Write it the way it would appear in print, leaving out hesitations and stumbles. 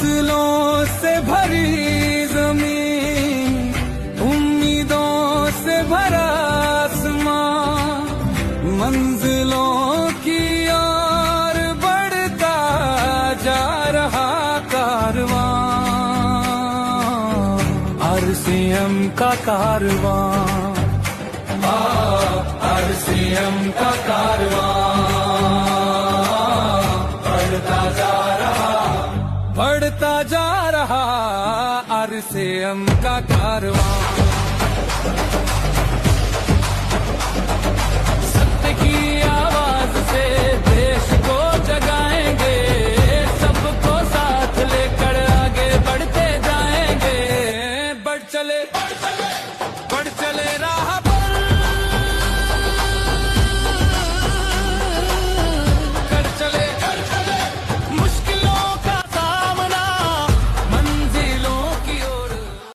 हौसलों से भरी जमीन, उम्मीदों से भरा आसमां, मंजिलों की ओर बढ़ता जा रहा कारवां, RCM का कारवां, RCM का कारवां बढ़ता जा रहा RCM।